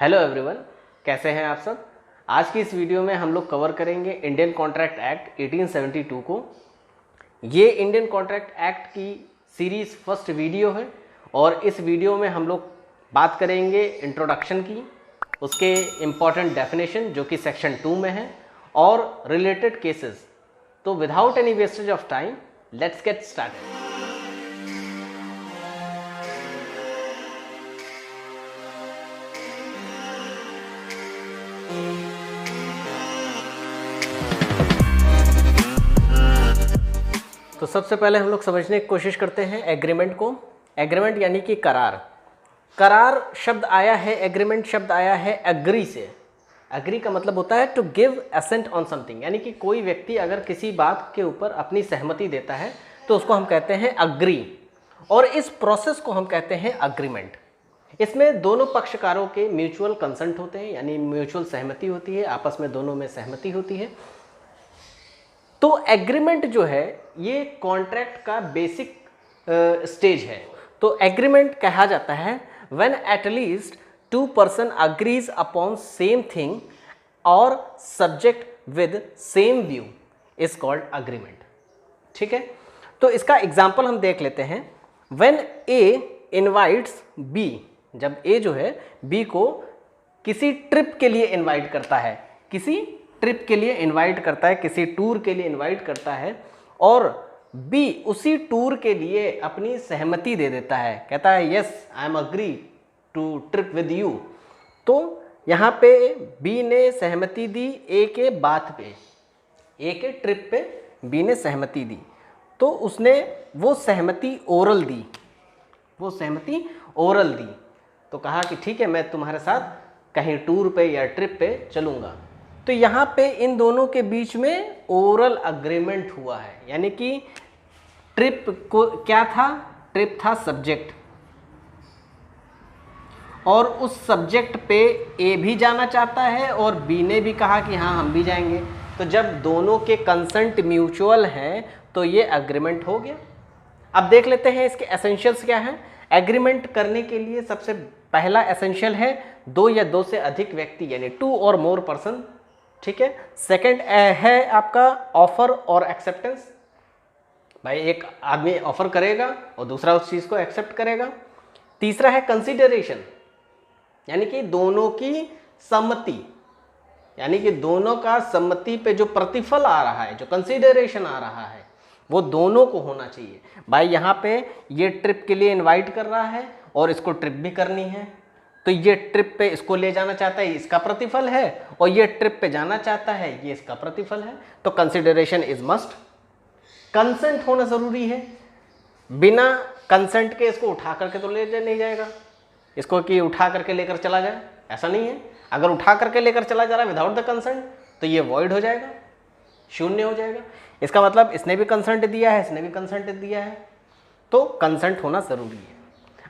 Hello everyone, कैसे हैं आप सब। आज की इस वीडियो में हम लोग कवर करेंगे इंडियन कॉन्ट्रैक्ट एक्ट 1872 को। ये इंडियन कॉन्ट्रैक्ट एक्ट की सीरीज फर्स्ट वीडियो है और इस वीडियो में हम लोग बात करेंगे इंट्रोडक्शन की, उसके इम्पॉर्टेंट डेफिनेशन जो कि सेक्शन 2 में है और रिलेटेड केसेस। तो without any wastage of time let's get started. तो सबसे पहले हम लोग समझने की कोशिश करते हैं एग्रीमेंट को। एग्रीमेंट यानी कि करार। करार शब्द आया है, एग्रीमेंट शब्द आया है एग्री से। एग्री का मतलब होता है to give assent on something, यानी कि कोई व्यक्ति अगर किसी बात के ऊपर अपनी सहमति देता है तो उसको हम कहते हैं अग्री, और इस प्रोसेस को हम कहते हैं अग्रीमेंट। इसमें दोनों पक्षकारों के म्यूचुअल कंसेंट होते हैं, यानी म्यूचुअल सहमति होती है, आपस में दोनों में सहमति होती है। तो एग्रीमेंट जो है ये कॉन्ट्रैक्ट का बेसिक स्टेज है। तो एग्रीमेंट कहा जाता है when at least two person agrees upon same thing और subject with same view is called agreement. ठीक है, तो इसका एग्जांपल हम देख लेते हैं। व्हेन ए इनवाइट्स बी, जब ए जो है बी को किसी ट्रिप के लिए इनवाइट करता है, किसी ट्रिप के लिए इनवाइट करता है, किसी टूर के लिए इनवाइट करता है, और बी उसी टूर के लिए अपनी सहमति दे देता है, कहता है yes I am agree to trip with you. तो यहाँ पे बी ने सहमति दी ए के बात पे, ए के ट्रिप पे बी ने सहमति दी, तो उसने वो सहमति ओरल दी, वो सहमति ओरल दी। तो कहा कि ठीक है मैं तुम्हारे साथ कहीं टूर पे या ट्रिप पे चलूँगा। तो यहाँ पे इन दोनों के बीच में ओरल अग्रीमेंट हुआ है, यानी कि ट्रिप को क्या था, ट्रिप था सब्जेक्ट, और उस सब्जेक्ट पे ए भी जाना चाहता है और बी ने भी कहा कि हाँ हम भी जाएंगे। तो जब दोनों के कंसेंट म्यूचुअल हैं तो ये अग्रीमेंट हो गया। अब देख लेते हैं इसके एसेंशियल्स क्या हैं। एग्रीमेंट करने के लिए सबसे पहला एसेंशियल है दो या दो से अधिक व्यक्ति, यानी टू और मोर पर्सन। ठीक है, सेकंड है आपका ऑफर और एक्सेप्टेंस, भाई एक आदमी ऑफर करेगा और दूसरा उस चीज को एक्सेप्ट करेगा। तीसरा है कंसीडरेशन, यानी कि दोनों की सम्मति, यानी कि दोनों का सम्मति पे जो प्रतिफल आ रहा है, जो कंसीडरेशन आ रहा है, वो दोनों को होना चाहिए। भाई यहाँ पे ये ट्रिप के लिए इनवाइट कर रहा है और इसको ट्रिप भी करनी है, तो ये ट्रिप पे इसको ले जाना चाहता है, इसका प्रतिफल है, और ये ट्रिप पे जाना चाहता है, ये इसका प्रतिफल है। तो कंसीडरेशन इज मस्ट। कंसेंट होना जरूरी है, बिना कंसेंट के इसको उठा करके तो ले नहीं जाएगा, इसको कि उठा करके लेकर चला जाए, ऐसा नहीं है। अगर उठा करके लेकर चला जा रहा है विदाउट द कंसेंट तो ये वॉइड हो जाएगा, शून्य हो जाएगा। इसका मतलब इसने भी कंसेंट दिया है, इसने भी कंसेंट दिया है, तो कंसेंट होना जरूरी है।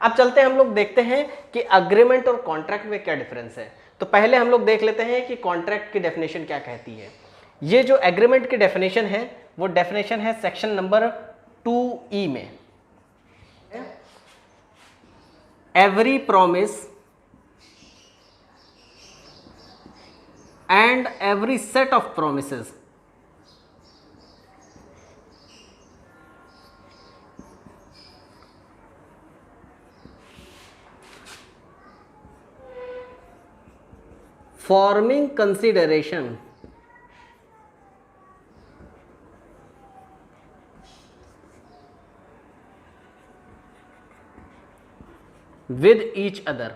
अब चलते हैं हम लोग देखते हैं कि अग्रीमेंट और कॉन्ट्रैक्ट में क्या डिफरेंस है। तो पहले हम लोग देख लेते हैं कि कॉन्ट्रैक्ट की डेफिनेशन क्या कहती है। ये जो एग्रीमेंट की डेफिनेशन है वो डेफिनेशन है सेक्शन नंबर 2E में। Every promise and every set of promises forming consideration with each other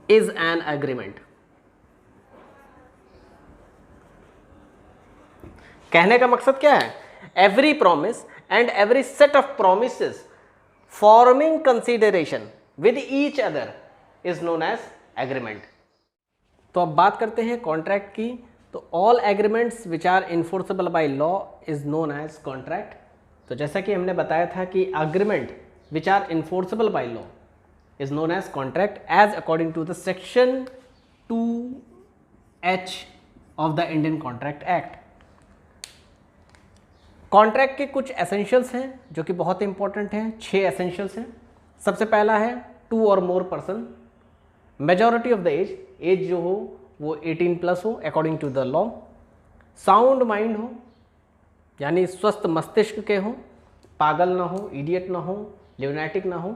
is an agreement। कहने का मकसद क्या है, every promise and every set of promises forming consideration with each other is known as agreement. तो अब बात करते हैं कॉन्ट्रैक्ट की। तो all agreements which are enforceable by law is known as contract. तो जैसा कि हमने बताया था कि agreement which are enforceable by law is known as contract as according to the section 2H of the Indian contract act. Contract के कुछ essentials हैं जो कि बहुत इंपॉर्टेंट हैं, 6 एसेंशियल्स हैं। सबसे पहला है 2 और more person, majority of the age जो हो वो 18+ हो according to the law, sound mind हो यानी स्वस्थ मस्तिष्क के हो, पागल ना हो, इडियट ना हो, ल्यूनेटिक ना हो,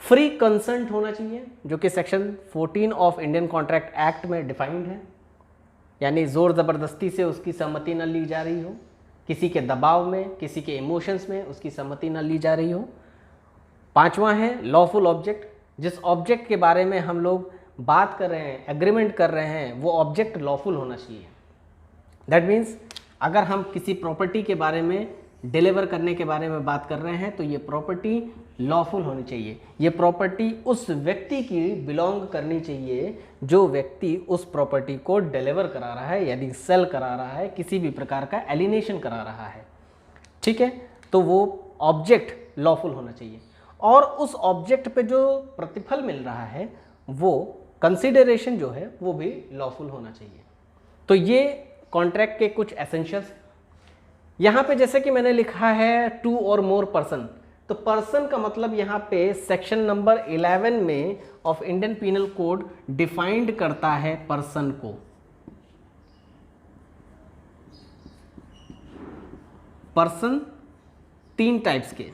फ्री कंसेंट होना चाहिए जो कि section 14 of Indian contract act में डिफाइंड है, यानी ज़ोर ज़बरदस्ती से उसकी सहमति न ली जा रही हो, किसी के दबाव में, किसी के इमोशंस में उसकी सहमति न ली जा रही हो। 5वां है लॉफुल ऑब्जेक्ट, जिस ऑब्जेक्ट के बारे में हम लोग बात कर रहे हैं, एग्रीमेंट कर रहे हैं, वो ऑब्जेक्ट लॉफुल होना चाहिए। दैट मीन्स अगर हम किसी प्रॉपर्टी के बारे में, डिलीवर करने के बारे में बात कर रहे हैं तो ये प्रॉपर्टी लॉफुल होनी चाहिए। ये प्रॉपर्टी उस व्यक्ति की बिलोंग करनी चाहिए जो व्यक्ति उस प्रॉपर्टी को डिलीवर करा रहा है, यानी सेल करा रहा है, किसी भी प्रकार का एलिनेशन करा रहा है। ठीक है, तो वो ऑब्जेक्ट लॉफुल होना चाहिए और उस ऑब्जेक्ट पे जो प्रतिफल मिल रहा है वो कंसिडरेशन जो है वो भी लॉफुल होना चाहिए। तो ये कॉन्ट्रैक्ट के कुछ एसेंशियल्स। यहाँ पे जैसे कि मैंने लिखा है 2 और मोर पर्सन, तो पर्सन का मतलब यहाँ पे सेक्शन नंबर 11 में of Indian penal code defined करता है पर्सन को। पर्सन 3 टाइप्स के,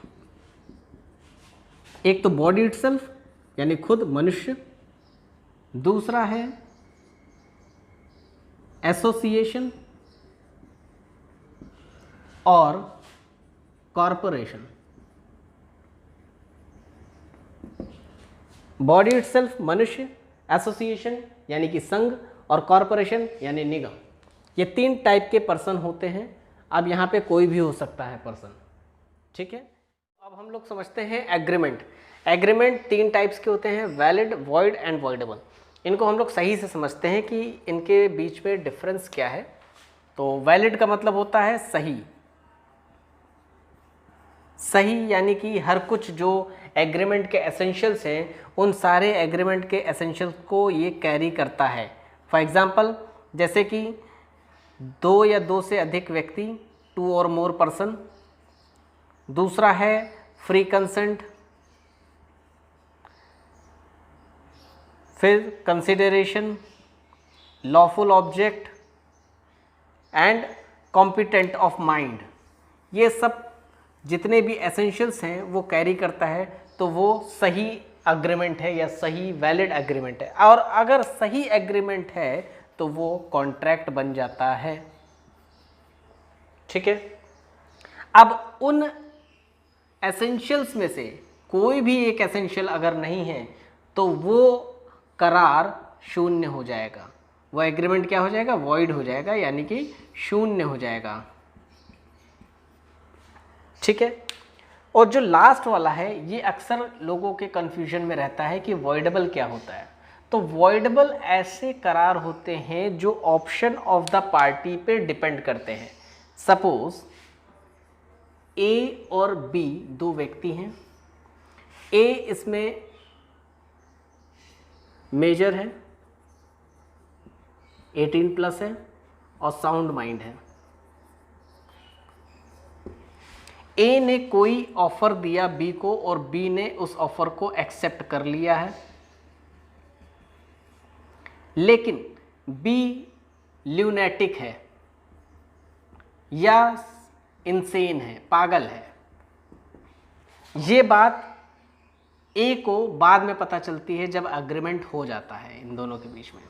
एक तो बॉडी इटसेल्फ यानी खुद मनुष्य, दूसरा है एसोसिएशन और कॉरपोरेशन। बॉडी इटसेल्फ मनुष्य, एसोसिएशन यानी कि संघ और कॉरपोरेशन यानी निगम, ये 3 टाइप के पर्सन होते हैं। अब यहाँ पे कोई भी हो सकता है पर्सन। ठीक है, अब हम लोग समझते हैं एग्रीमेंट। एग्रीमेंट 3 टाइप्स के होते हैं, वैलिड, वॉइड एंड वॉइडेबल। इनको हम लोग सही से समझते हैं कि इनके बीच में डिफरेंस क्या है। तो वैलिड का मतलब होता है सही, सही यानी कि हर कुछ जो एग्रीमेंट के एसेंशियल्स हैं उन सारे एग्रीमेंट के एसेंशियल्स को ये कैरी करता है। फॉर एग्जांपल जैसे कि 2 या 2 से अधिक व्यक्ति, 2 और मोर पर्सन, दूसरा है फ्री कंसेंट, फिर consideration, lawful object and competent of mind. ये सब जितने भी एसेंशियल्स हैं वो कैरी करता है, तो वो सही एग्रीमेंट है या सही वैलिड एग्रीमेंट है। और अगर सही एग्रीमेंट है तो वो कॉन्ट्रैक्ट बन जाता है। ठीक है, अब उन एसेंशियल्स में से कोई भी एक एसेंशियल अगर नहीं है तो वो करार शून्य हो जाएगा, वो एग्रीमेंट क्या हो जाएगा, वॉइड हो जाएगा, यानी कि शून्य हो जाएगा। ठीक है, और जो लास्ट वाला है ये अक्सर लोगों के कंफ्यूजन में रहता है कि वॉइडेबल क्या होता है। तो वॉइडेबल ऐसे करार होते हैं जो ऑप्शन ऑफ द पार्टी पे डिपेंड करते हैं। सपोज ए और बी 2 व्यक्ति हैं, ए इसमें मेजर है, 18+ है और साउंड माइंड है। ए ने कोई ऑफर दिया बी को और बी ने उस ऑफर को एक्सेप्ट कर लिया है, लेकिन बी ल्यूनेटिक है या इंसेन है, पागल है। ये बात ए को बाद में पता चलती है जब एग्रीमेंट हो जाता है इन दोनों के बीच में।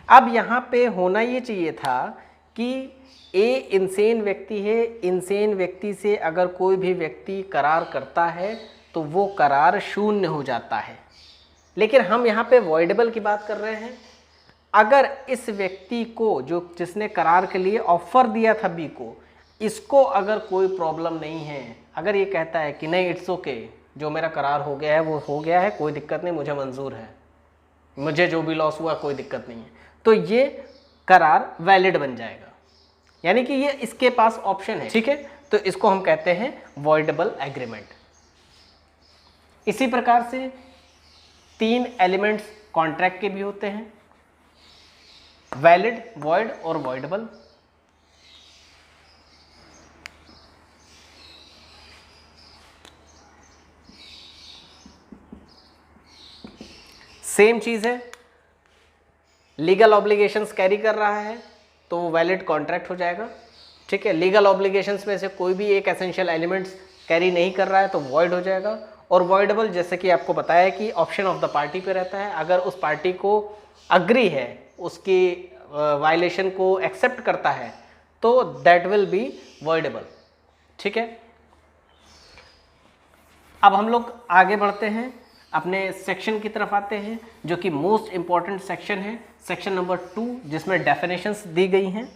अब यहाँ पे होना ये चाहिए था कि ए इंसेन व्यक्ति है, इंसेन व्यक्ति से अगर कोई भी व्यक्ति करार करता है तो वो करार शून्य हो जाता है। लेकिन हम यहाँ पे वॉइडेबल की बात कर रहे हैं। अगर इस व्यक्ति को जिसने करार के लिए ऑफर दिया था बी को, इसको अगर कोई प्रॉब्लम नहीं है, अगर ये कहता है कि नहीं इट्स ओके, जो मेरा करार हो गया है वो हो गया है, कोई दिक्कत नहीं, मुझे मंजूर है, मुझे जो भी लॉस हुआ कोई दिक्कत नहीं है, तो ये करार वैलिड बन जाएगा, यानी कि ये इसके पास ऑप्शन है। ठीक है, तो इसको हम कहते हैं वॉइडेबल एग्रीमेंट। इसी प्रकार से 3 एलिमेंट्स कॉन्ट्रैक्ट के भी होते हैं, वैलिड, वॉइड और वॉइडेबल। सेम चीज़ है, लीगल ऑब्लिगेशंस कैरी कर रहा है तो वो वैलिड कॉन्ट्रैक्ट हो जाएगा। ठीक है, लीगल ऑब्लिगेशंस में से कोई भी एक एसेंशियल एलिमेंट्स कैरी नहीं कर रहा है तो वॉइड हो जाएगा। और वॉइडेबल जैसे कि आपको बताया कि ऑप्शन ऑफ द पार्टी पे रहता है, अगर उस पार्टी को अग्री है, उसकी वायलेशन को एक्सेप्ट करता है तो दैट विल बी वॉइडेबल। ठीक है, अब हम लोग आगे बढ़ते हैं, अपने सेक्शन की तरफ आते हैं जो कि मोस्ट इंपॉर्टेंट सेक्शन है, सेक्शन नंबर 2, जिसमें डेफिनेशंस दी गई हैं।